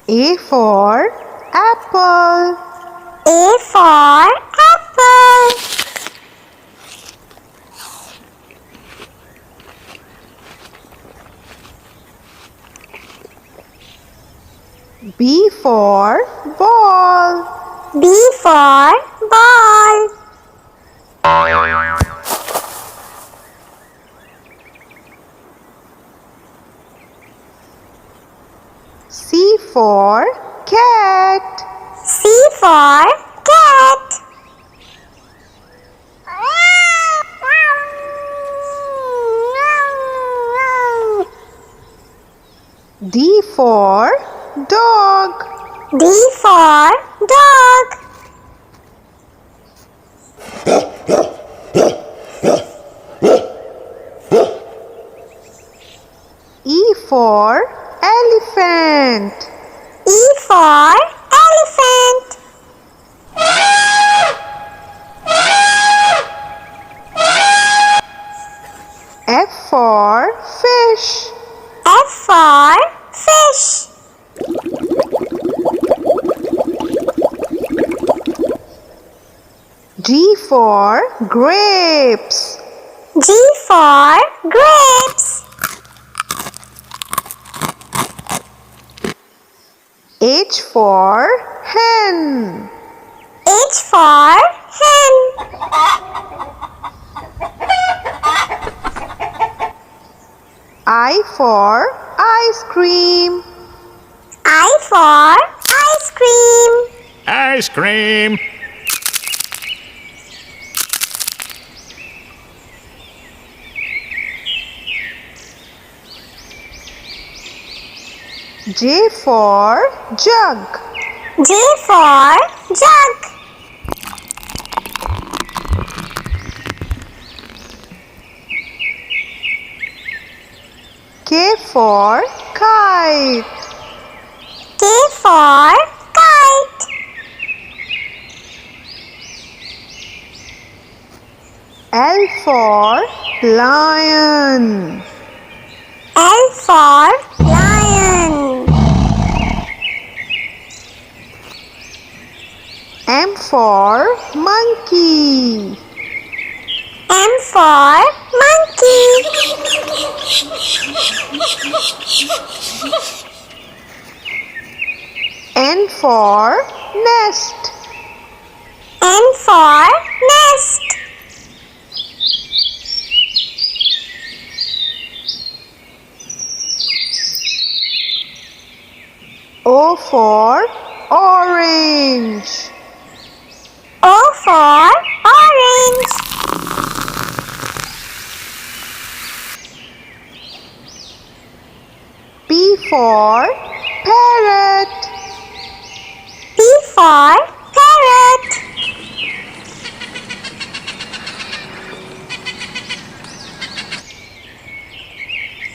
A for apple. A for apple. B for ball. B for ball. C for cat. C for cat. D for dog. D for dog. E for elephant. E for elephant. F for fish. F for fish. G for grapes. G for grapes. H for hen. H for hen. I for ice cream. I for ice cream. Ice cream. J for jug. J for jug. K for kite. K for kite. L for lion. L for lion. M for monkey. M for monkey. N for nest. N for nest. O for orange. O for orange. P for parrot. P for parrot.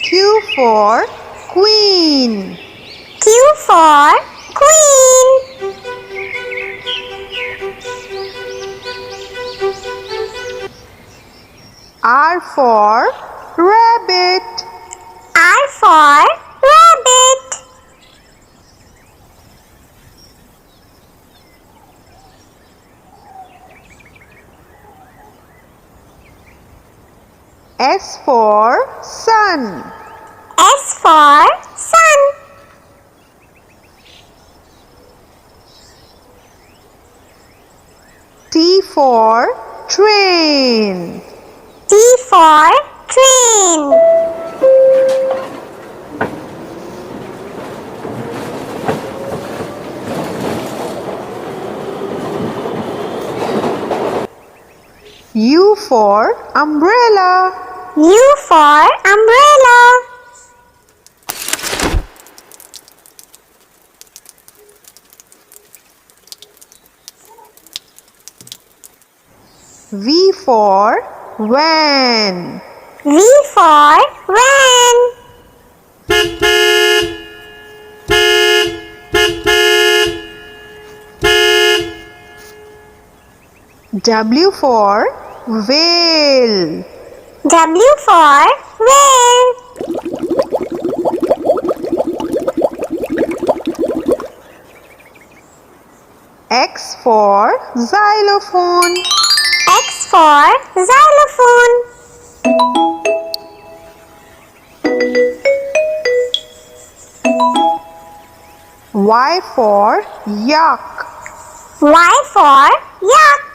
Q for queen. Q for queen. R for rabbit. R for rabbit. S for sun. S for sun. T for train. T for train. U for umbrella. U for umbrella. V for van. V for van. W for whale. W for whale. for xylophone. X for xylophone. Y for yak. Y for yak.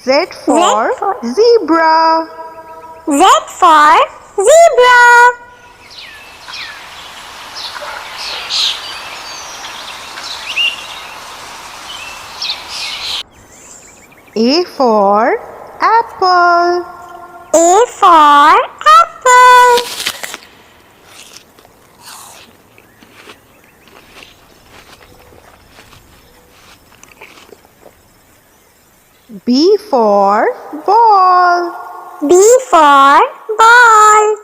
Z for zebra. Z for zebra. A for apple. A for apple. B for ball. B for ball.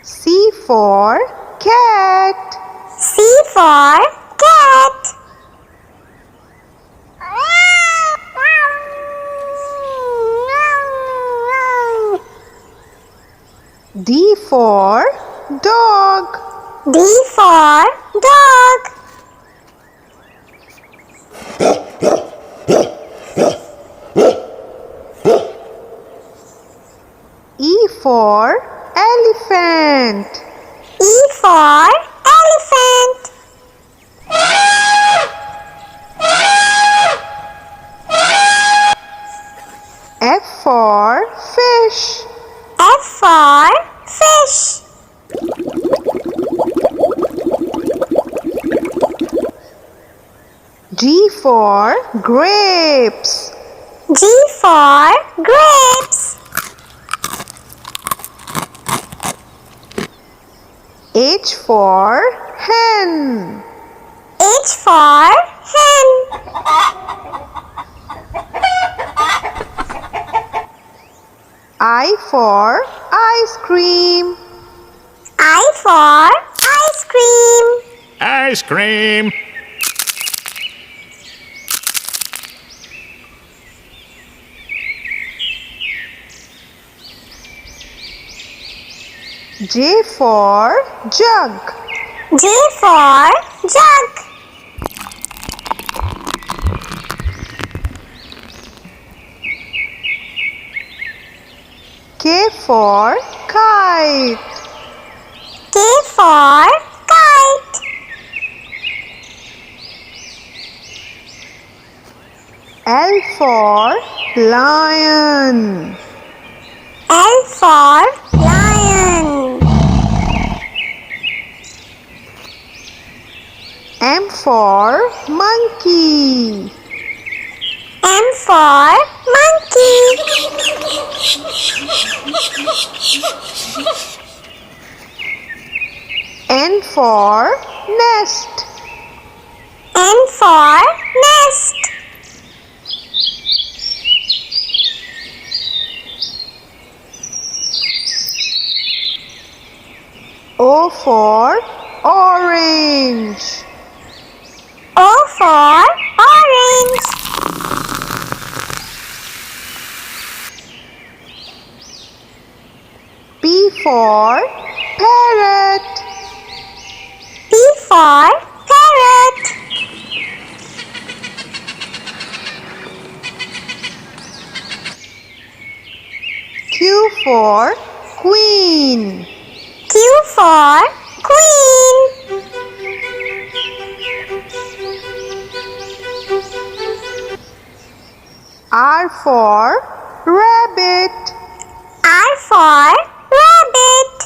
C for cat. C for cat. D for dog. D for dog. E for elephant. E for elephant. F for fish. F for fish. G for grapes. G for grapes. H for hen. H for hen. I for ice cream. I for ice cream. Ice cream. J for jug. J for jug. K for kite. K for kite. L for lion. L for lion. M for monkey. M for monkey. N for nest. N for nest. O for orange. O for orange. P for parrot. P for parrot. Q for queen. Q for queen. R for rabbit. R for rabbit.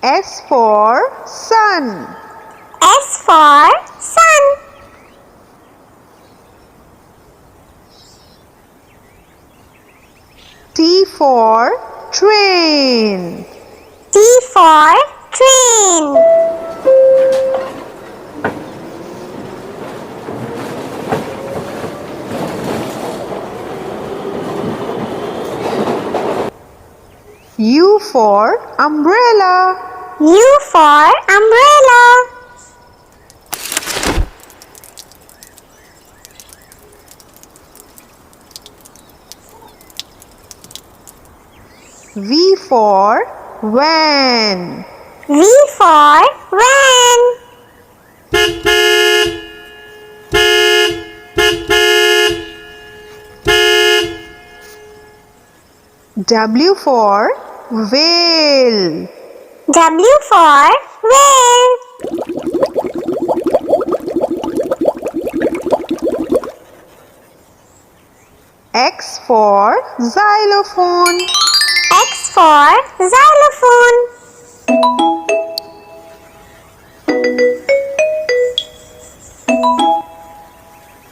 S for sun. S for sun. T for train. T for train. U for umbrella. U for umbrella. V for van. V for van. W for whale. W for whale. X for xylophone. X for xylophone.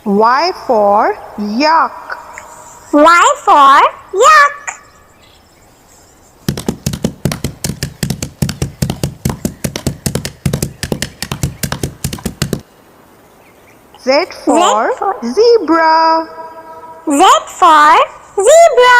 Y for yak. Y for yak. Z for for zebra. Z for zebra.